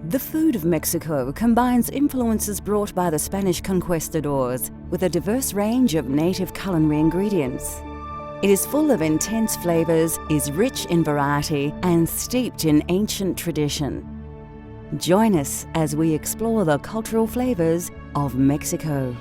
The food of Mexico combines influences brought by the Spanish conquistadors with a diverse range of native culinary ingredients. It is full of intense flavors, is rich in variety, and steeped in ancient tradition. Join us as we explore the cultural flavors of Mexico.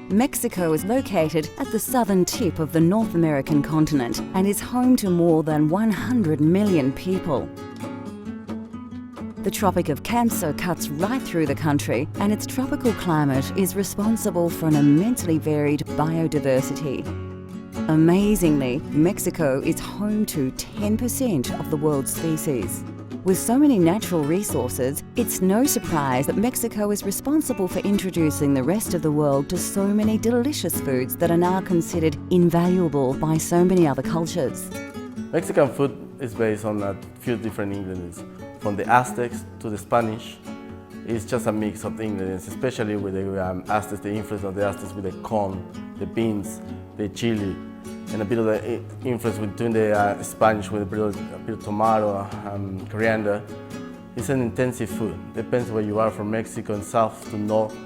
Mexico is located at the southern tip of the North American continent and is home to more than 100 million people. The Tropic of Cancer cuts right through the country, and its tropical climate is responsible for an immensely varied biodiversity. Amazingly, Mexico is home to 10% of the world's species. With so many natural resources, it's no surprise that Mexico is responsible for introducing the rest of the world to so many delicious foods that are now considered invaluable by so many other cultures. Mexican food is based on a few different ingredients. From the Aztecs to the Spanish, it's just a mix of ingredients, especially with the Aztecs, the influence of the Aztecs with the corn, the beans, the chili, and a bit of the influence between the Spanish with a bit of tomato, coriander. It's an intensive food. Depends where you are, from Mexico and south to north,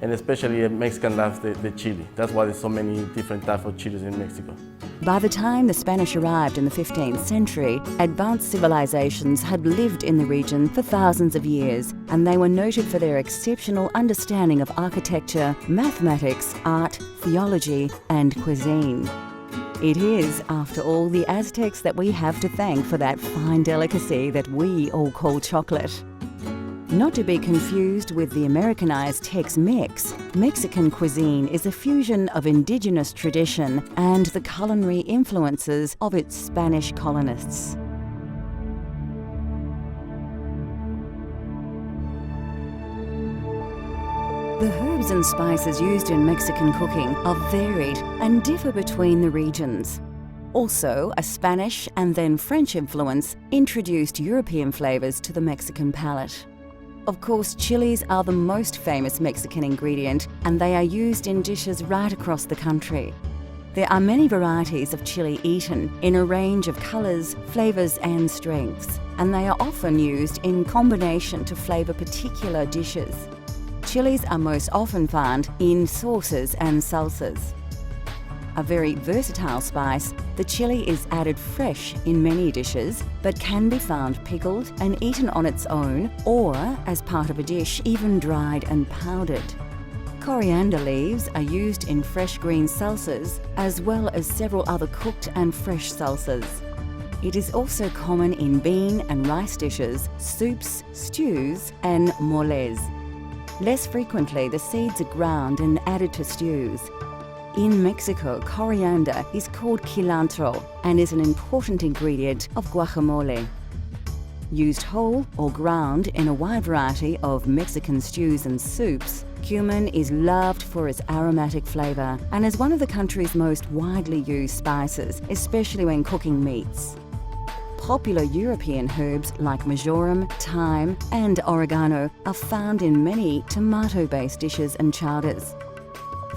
and especially Mexican loves the chili. That's why there's so many different types of chilies in Mexico. By the time the Spanish arrived in the 15th century, advanced civilizations had lived in the region for thousands of years, and they were noted for their exceptional understanding of architecture, mathematics, art, theology, and cuisine. It is, after all, the Aztecs that we have to thank for that fine delicacy that we all call chocolate. Not to be confused with the Americanized Tex-Mex, Mexican cuisine is a fusion of indigenous tradition and the culinary influences of its Spanish colonists. The herbs and spices used in Mexican cooking are varied and differ between the regions. Also, a Spanish and then French influence introduced European flavors to the Mexican palate. Of course, chilies are the most famous Mexican ingredient, and they are used in dishes right across the country. There are many varieties of chili eaten in a range of colors, flavors, and strengths, and they are often used in combination to flavor particular dishes. Chilies are most often found in sauces and salsas. A very versatile spice, the chili is added fresh in many dishes, but can be found pickled and eaten on its own, or as part of a dish, even dried and powdered. Coriander leaves are used in fresh green salsas, as well as several other cooked and fresh salsas. It is also common in bean and rice dishes, soups, stews, and moles. Less frequently, the seeds are ground and added to stews. In Mexico, coriander is called cilantro and is an important ingredient of guacamole. Used whole or ground in a wide variety of Mexican stews and soups, cumin is loved for its aromatic flavor and is one of the country's most widely used spices, especially when cooking meats. Popular European herbs like marjoram, thyme, and oregano are found in many tomato-based dishes and chowders.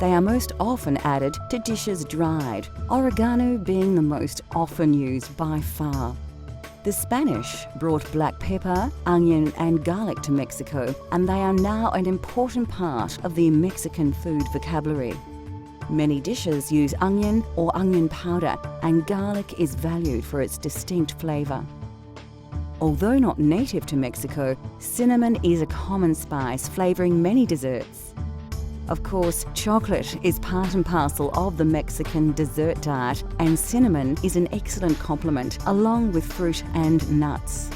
They are most often added to dishes dried, oregano being the most often used by far. The Spanish brought black pepper, onion, and garlic to Mexico, and they are now an important part of the Mexican food vocabulary. Many dishes use onion or onion powder, and garlic is valued for its distinct flavor. Although not native to Mexico, cinnamon is a common spice flavoring many desserts. Of course, chocolate is part and parcel of the Mexican dessert diet, and cinnamon is an excellent complement along with fruit and nuts.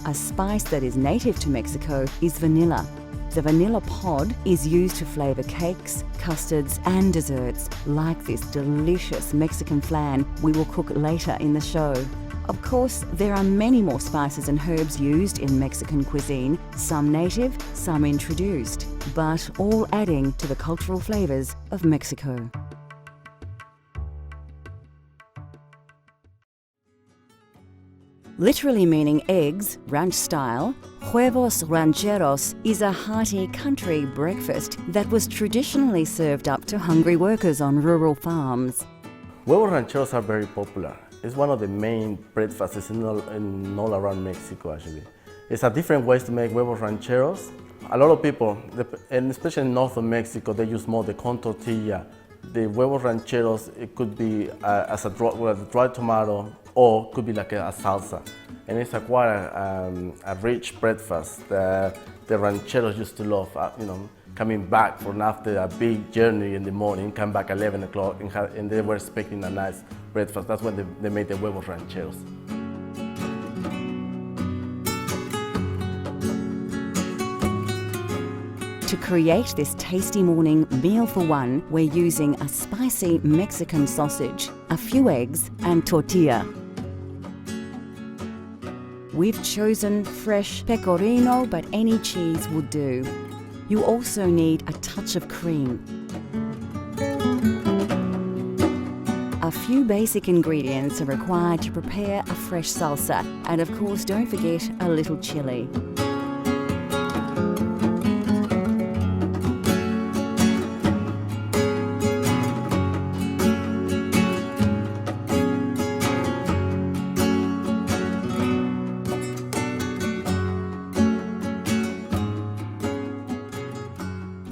A spice that is native to Mexico is vanilla. The vanilla pod is used to flavor cakes, custards, and desserts like this delicious Mexican flan we will cook later in the show. Of course, there are many more spices and herbs used in Mexican cuisine, some native, some introduced, but all adding to the cultural flavors of Mexico. Literally meaning eggs, ranch style, Huevos Rancheros is a hearty country breakfast that was traditionally served up to hungry workers on rural farms. Huevos Rancheros are very popular. It's one of the main breakfasts in all around Mexico, actually. It's a different ways to make Huevos Rancheros. A lot of people, and especially in north of Mexico, they use more the corn tortilla. The Huevos Rancheros, it could be as a dry tomato, or could be like a salsa. And it's quite a rich breakfast that the rancheros used to love, coming back from after a big journey in the morning, come back 11 o'clock, and they were expecting a nice breakfast. That's when they made the Huevos Rancheros. To create this tasty morning meal for one, we're using a spicy Mexican sausage, a few eggs, and tortilla. We've chosen fresh pecorino, but any cheese would do. You also need a touch of cream. A few basic ingredients are required to prepare a fresh salsa, and of course don't forget a little chili.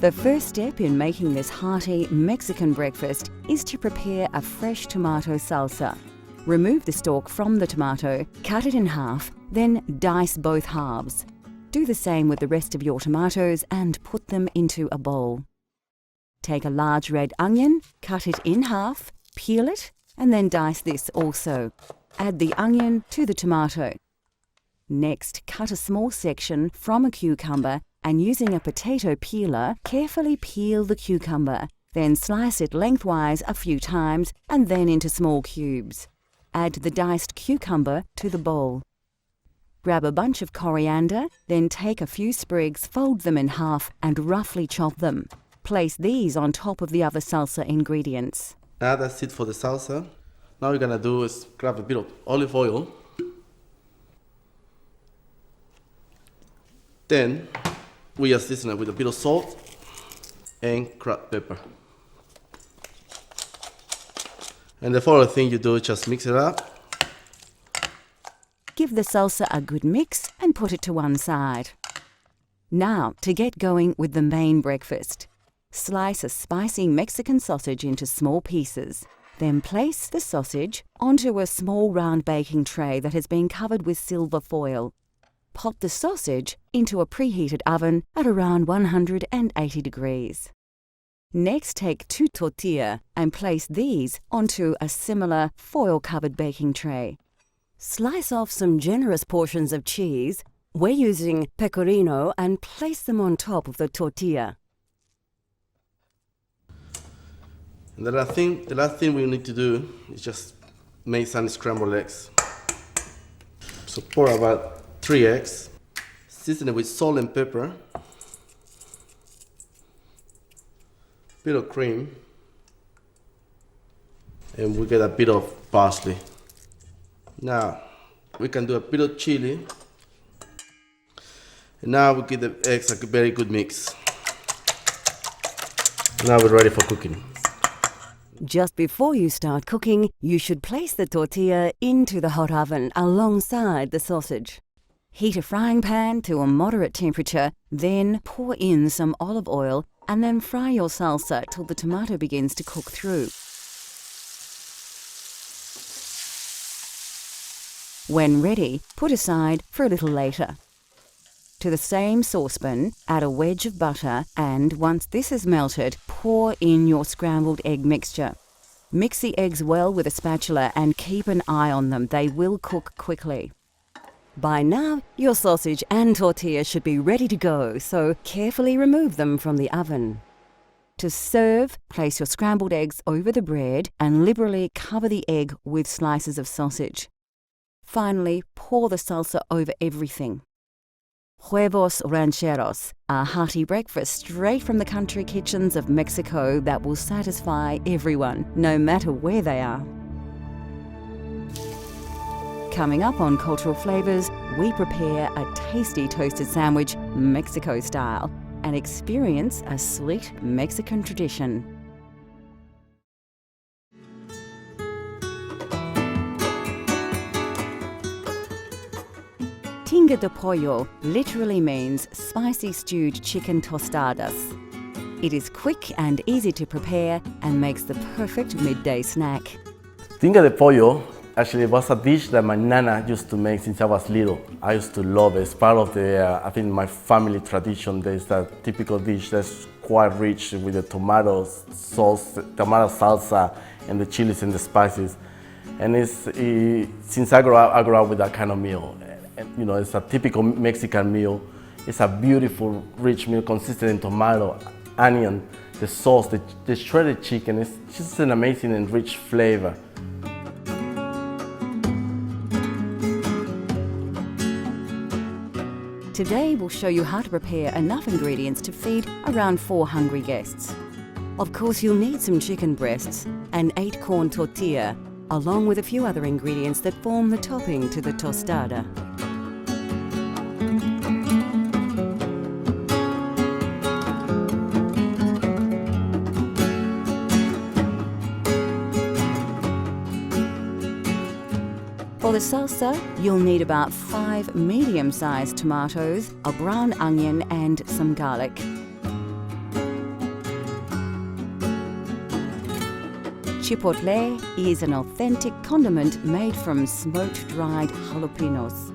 The first step in making this hearty Mexican breakfast is to prepare a fresh tomato salsa. Remove the stalk from the tomato, cut it in half, then dice both halves. Do the same with the rest of your tomatoes and put them into a bowl. Take a large red onion, cut it in half, peel it, and then dice this also. Add the onion to the tomato. Next, cut a small section from a cucumber and using a potato peeler, carefully peel the cucumber. Then slice it lengthwise a few times and then into small cubes. Add the diced cucumber to the bowl. Grab a bunch of coriander, then take a few sprigs, fold them in half and roughly chop them. Place these on top of the other salsa ingredients. Now that's it for the salsa. Now we're gonna do is grab a bit of olive oil. Then we just season it with a bit of salt and cracked pepper. And the following thing you do is just mix it up. Give the salsa a good mix and put it to one side. Now, to get going with the main breakfast. Slice a spicy Mexican sausage into small pieces. Then place the sausage onto a small round baking tray that has been covered with silver foil. Pop the sausage into a preheated oven at around 180 degrees. Next, take 2 tortillas and place these onto a similar foil-covered baking tray. Slice off some generous portions of cheese. We're using pecorino and place them on top of the tortilla. And the last thing we need to do is just make some scrambled eggs. So pour about 3 eggs, season it with salt and pepper, bit of cream, and we get a bit of parsley. Now we can do a bit of chili, and now we give the eggs a very good mix. Now we're ready for cooking. Just before you start cooking, you should place the tortilla into the hot oven alongside the sausage. Heat a frying pan to a moderate temperature, then pour in some olive oil and then fry your salsa till the tomato begins to cook through. When ready, put aside for a little later. To the same saucepan, add a wedge of butter and once this is melted, pour in your scrambled egg mixture. Mix the eggs well with a spatula and keep an eye on them. They will cook quickly. By now, your sausage and tortilla should be ready to go, so carefully remove them from the oven. To serve, place your scrambled eggs over the bread and liberally cover the egg with slices of sausage. Finally, pour the salsa over everything. Huevos Rancheros, a hearty breakfast straight from the country kitchens of Mexico that will satisfy everyone, no matter where they are. Coming up on Cultural Flavors, we prepare a tasty toasted sandwich, Mexico style, and experience a sweet Mexican tradition. Tinga de pollo literally means spicy stewed chicken tostadas. It is quick and easy to prepare and makes the perfect midday snack. Tinga de pollo actually was a dish that my nana used to make since I was little. I used to love it. It's part of the, I think, my family tradition. There's that typical dish that's quite rich with the tomato sauce, tomato salsa, and the chilies and the spices. And since I grew up with that kind of meal. And, you know, it's a typical Mexican meal. It's a beautiful, rich meal consisting in tomato, onion, the sauce, the shredded chicken. It's just an amazing and rich flavor. Today we'll show you how to prepare enough ingredients to feed around 4 hungry guests. Of course, you'll need some chicken breasts, an 8-corn tortilla, along with a few other ingredients that form the topping to the tostada. For the salsa, you'll need about 5 medium-sized tomatoes, a brown onion and some garlic. Chipotle is an authentic condiment made from smoked dried jalapenos.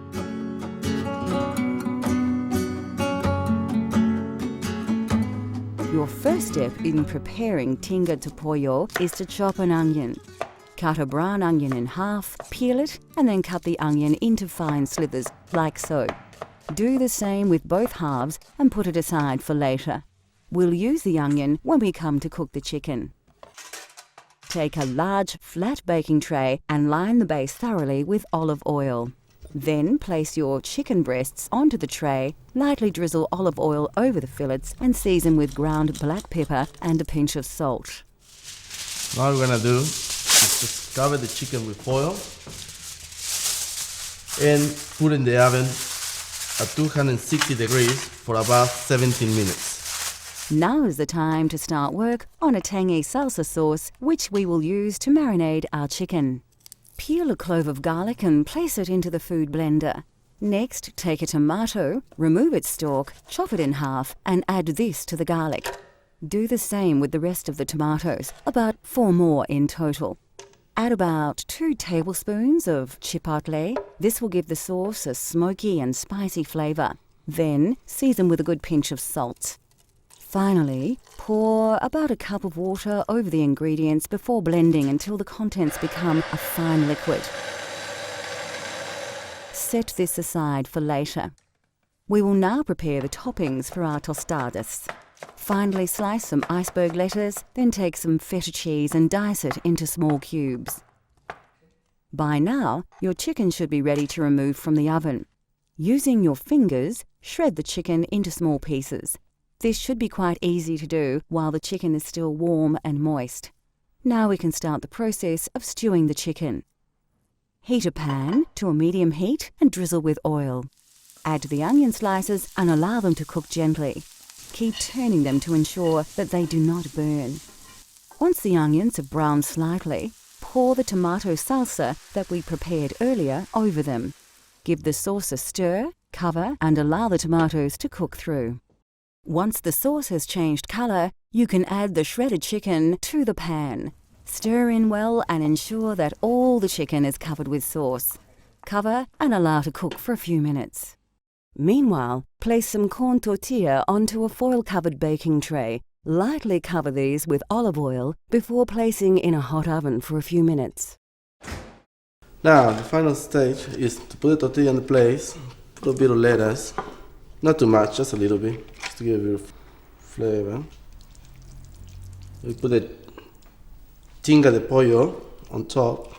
Your first step in preparing tinga de pollo is to chop an onion. Cut a brown onion in half, peel it, and then cut the onion into fine slivers, like so. Do the same with both halves and put it aside for later. We'll use the onion when we come to cook the chicken. Take a large, flat baking tray and line the base thoroughly with olive oil. Then place your chicken breasts onto the tray, lightly drizzle olive oil over the fillets, and season with ground black pepper and a pinch of salt. Now what we're gonna do is just cover the chicken with foil and put in the oven at 260 degrees for about 17 minutes. Now is the time to start work on a tangy salsa sauce, which we will use to marinate our chicken. Peel a clove of garlic and place it into the food blender. Next, take a tomato, remove its stalk, chop it in half, and add this to the garlic. Do the same with the rest of the tomatoes, about 4 more in total. Add about 2 tablespoons of chipotle. This will give the sauce a smoky and spicy flavor. Then, season with a good pinch of salt. Finally, pour about a cup of water over the ingredients before blending until the contents become a fine liquid. Set this aside for later. We will now prepare the toppings for our tostadas. Finely slice some iceberg lettuce, then take some feta cheese and dice it into small cubes. By now, your chicken should be ready to remove from the oven. Using your fingers, shred the chicken into small pieces. This should be quite easy to do while the chicken is still warm and moist. Now we can start the process of stewing the chicken. Heat a pan to a medium heat and drizzle with oil. Add the onion slices and allow them to cook gently. Keep turning them to ensure that they do not burn. Once the onions have browned slightly, pour the tomato salsa that we prepared earlier over them. Give the sauce a stir, cover, and allow the tomatoes to cook through. Once the sauce has changed color, you can add the shredded chicken to the pan. Stir in well and ensure that all the chicken is covered with sauce. Cover and allow to cook for a few minutes. Meanwhile, place some corn tortilla onto a foil-covered baking tray. Lightly cover these with olive oil before placing in a hot oven for a few minutes. Now, the final stage is to put the tortilla in the place, put a bit of lettuce, not too much, just a little bit, just to give it a bit of flavor. We put the tinga de pollo on top.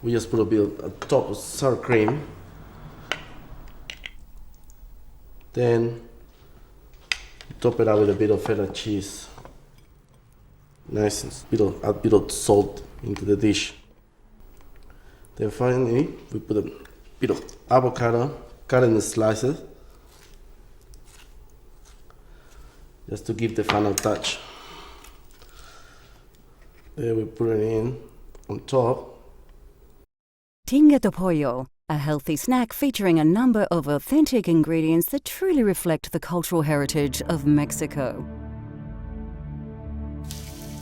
We just put a bit on top of sour cream. Then top it up with a bit of feta cheese. Nice, and add a bit of salt into the dish. Then finally, we put a bit of avocado, cut in slices, just to give the final touch. Then we put it in on top. Tinga de pollo, a healthy snack featuring a number of authentic ingredients that truly reflect the cultural heritage of Mexico.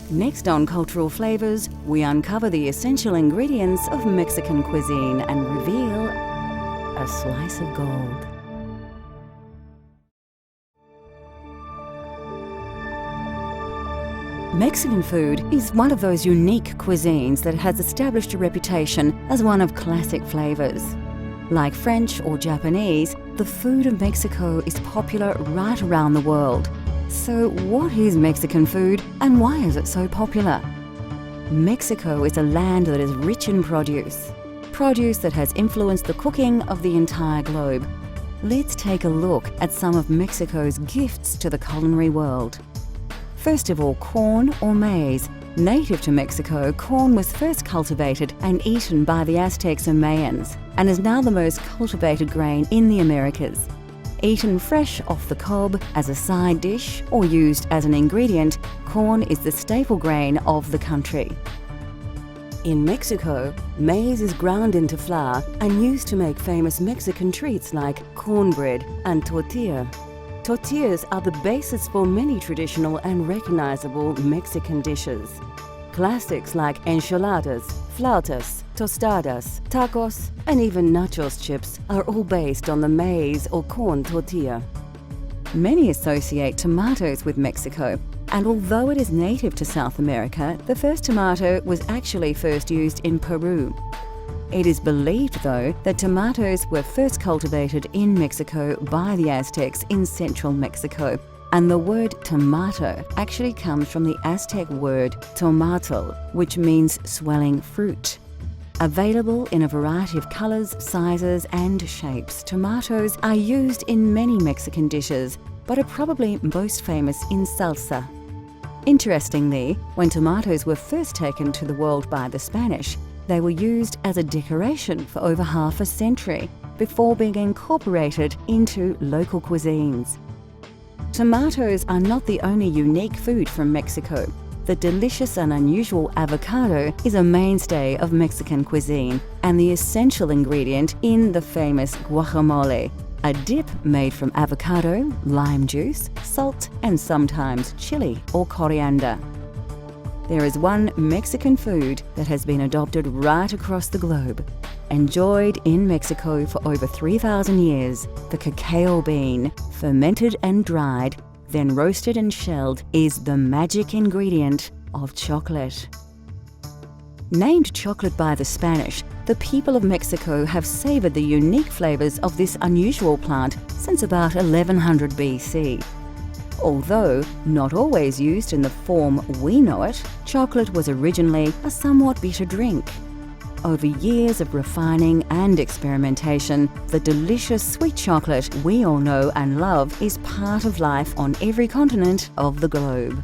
Next on Cultural Flavors, we uncover the essential ingredients of Mexican cuisine and reveal a slice of gold. Mexican food is one of those unique cuisines that has established a reputation as one of classic flavors. Like French or Japanese, the food of Mexico is popular right around the world. So what is Mexican food and why is it so popular? Mexico is a land that is rich in produce that has influenced the cooking of the entire globe. Let's take a look at some of Mexico's gifts to the culinary world. First of all, corn or maize. Native to Mexico, corn was first cultivated and eaten by the Aztecs and Mayans, and is now the most cultivated grain in the Americas. Eaten fresh off the cob as a side dish or used as an ingredient, corn is the staple grain of the country. In Mexico, maize is ground into flour and used to make famous Mexican treats like cornbread and tortilla. Tortillas are the basis for many traditional and recognizable Mexican dishes. Classics like enchiladas, flautas, tostadas, tacos, and even nachos chips are all based on the maize or corn tortilla. Many associate tomatoes with Mexico, and although it is native to South America, the first tomato was actually first used in Peru. It is believed, though, that tomatoes were first cultivated in Mexico by the Aztecs in central Mexico, and the word tomato actually comes from the Aztec word tomatl, which means swelling fruit. Available in a variety of colors, sizes, and shapes, tomatoes are used in many Mexican dishes, but are probably most famous in salsa. Interestingly, when tomatoes were first taken to the world by the Spanish, they were used as a decoration for over half a century before being incorporated into local cuisines. Tomatoes are not the only unique food from Mexico. The delicious and unusual avocado is a mainstay of Mexican cuisine and the essential ingredient in the famous guacamole, a dip made from avocado, lime juice, salt, and sometimes chili or coriander. There is one Mexican food that has been adopted right across the globe. Enjoyed in Mexico for over 3,000 years, the cacao bean, fermented and dried, then roasted and shelled, is the magic ingredient of chocolate. Named chocolate by the Spanish, the people of Mexico have savored the unique flavors of this unusual plant since about 1100 BC. Although not always used in the form we know it, chocolate was originally a somewhat bitter drink. Over years of refining and experimentation, the delicious sweet chocolate we all know and love is part of life on every continent of the globe.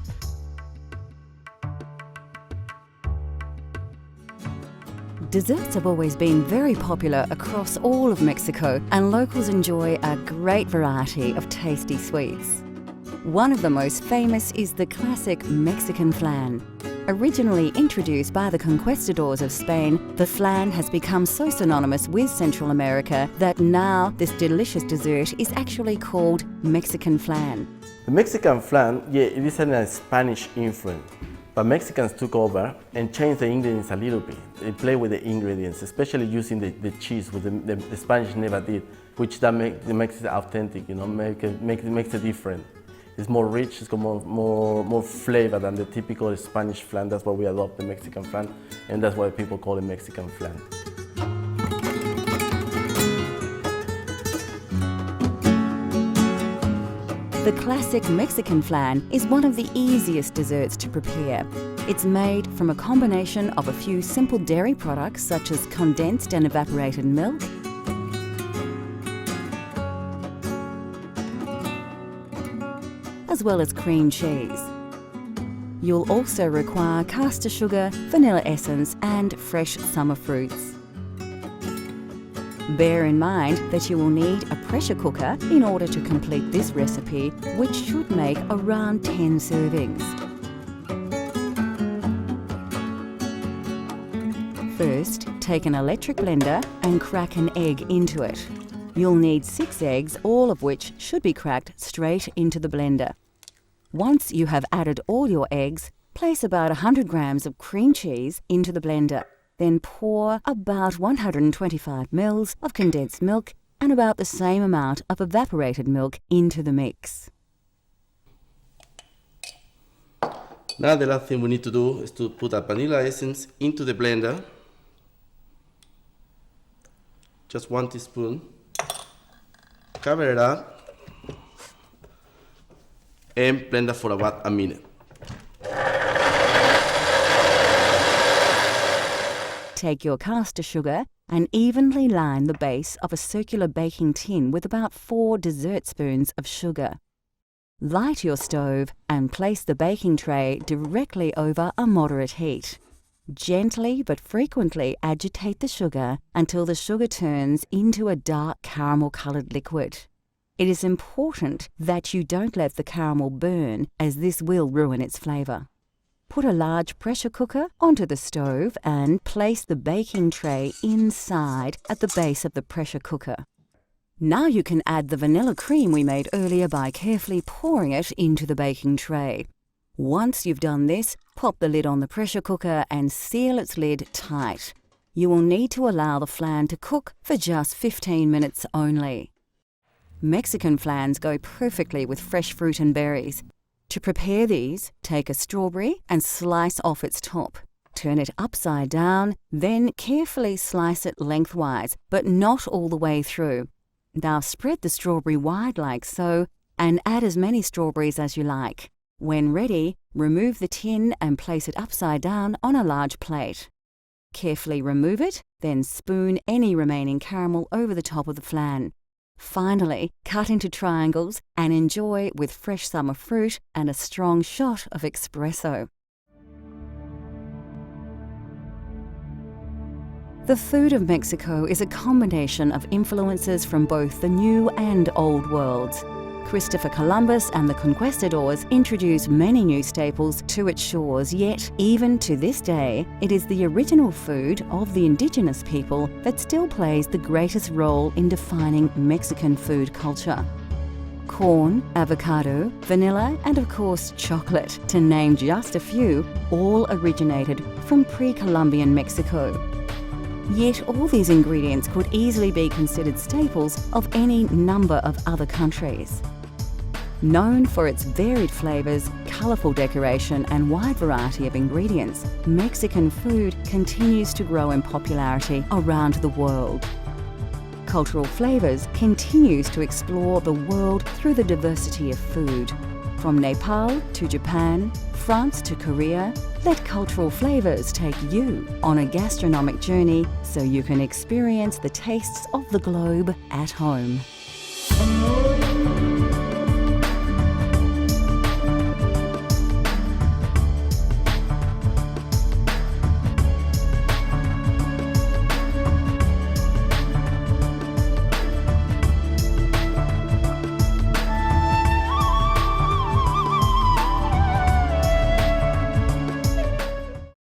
Desserts have always been very popular across all of Mexico, and locals enjoy a great variety of tasty sweets. One of the most famous is the classic Mexican flan. Originally introduced by the conquistadors of Spain, the flan has become so synonymous with Central America that now this delicious dessert is actually called Mexican flan. The Mexican flan, it is a Spanish influence, but Mexicans took over and changed the ingredients a little bit. They play with the ingredients, especially using the cheese, which the Spanish never did, which makes it authentic, makes it different. It's more rich, it's got more flavor than the typical Spanish flan. That's why we adopt the Mexican flan, and that's why people call it Mexican flan. The classic Mexican flan is one of the easiest desserts to prepare. It's made from a combination of a few simple dairy products such as condensed and evaporated milk, as well as cream cheese. You'll also require caster sugar, vanilla essence, and fresh summer fruits. Bear in mind that you will need a pressure cooker in order to complete this recipe, which should make around 10 servings. First, take an electric blender and crack an egg into it. You'll need 6 eggs, all of which should be cracked straight into the blender. Once you have added all your eggs, place about 100 grams of cream cheese into the blender. Then pour about 125 ml of condensed milk and about the same amount of evaporated milk into the mix. Now the last thing we need to do is to put a vanilla essence into the blender. Just 1 teaspoon. Cover it up and blend it for about a minute. Take your caster sugar and evenly line the base of a circular baking tin with about 4 dessert spoons of sugar. Light your stove and place the baking tray directly over a moderate heat. Gently but frequently agitate the sugar until the sugar turns into a dark caramel-coloured liquid. It is important that you don't let the caramel burn, as this will ruin its flavour. Put a large pressure cooker onto the stove and place the baking tray inside at the base of the pressure cooker. Now you can add the vanilla cream we made earlier by carefully pouring it into the baking tray. Once you've done this, pop the lid on the pressure cooker and seal its lid tight. You will need to allow the flan to cook for just 15 minutes only. Mexican flans go perfectly with fresh fruit and berries. To prepare these, take a strawberry and slice off its top. Turn it upside down, then carefully slice it lengthwise, but not all the way through. Now spread the strawberry wide like so, and add as many strawberries as you like. When ready, remove the tin and place it upside down on a large plate. Carefully remove it, then spoon any remaining caramel over the top of the flan. Finally, cut into triangles and enjoy with fresh summer fruit and a strong shot of espresso. The food of Mexico is a combination of influences from both the New and Old worlds. Christopher Columbus and the conquistadors introduced many new staples to its shores, yet, even to this day, it is the original food of the indigenous people that still plays the greatest role in defining Mexican food culture. Corn, avocado, vanilla, and of course chocolate, to name just a few, all originated from pre-Columbian Mexico. Yet all these ingredients could easily be considered staples of any number of other countries. Known for its varied flavours, colourful decoration and wide variety of ingredients, Mexican food continues to grow in popularity around the world. Cultural Flavours continues to explore the world through the diversity of food. From Nepal to Japan, France to Korea, let Cultural Flavours take you on a gastronomic journey so you can experience the tastes of the globe at home.